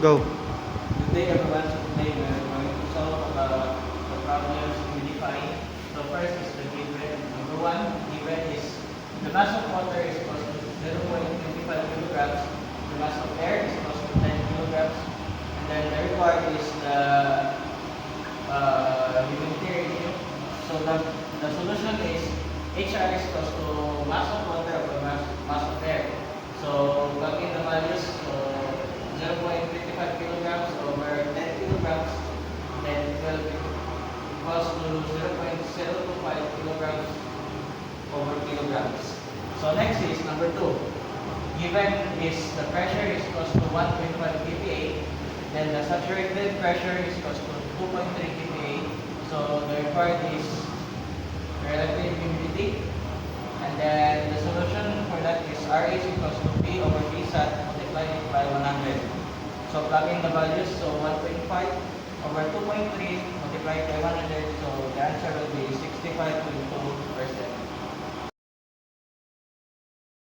Go. Good day everyone. So today we are going to solve the problems we define. So first is the given. Number one, given is the mass of water is equal to 0.25 kilograms. The mass of air is equal to 10 kilograms. And then the required is the unitary ratio. So the solution is HR is equal to mass of water over mass of air. So plug in the values. So 0.25 kilograms over 10 kilograms, then it will equals to 0.025 kilograms over kilograms. So next is number 2. Given is the pressure is equals to 1.5 kPa, then the saturated pressure is equals to 2.3 kPa. So the required is relative humidity. And then the solution for that is RA is equals to P over P sat multiplied by 100. So plug in the values. So 1.5 over 2.3 multiplied by 100. So the answer will be 65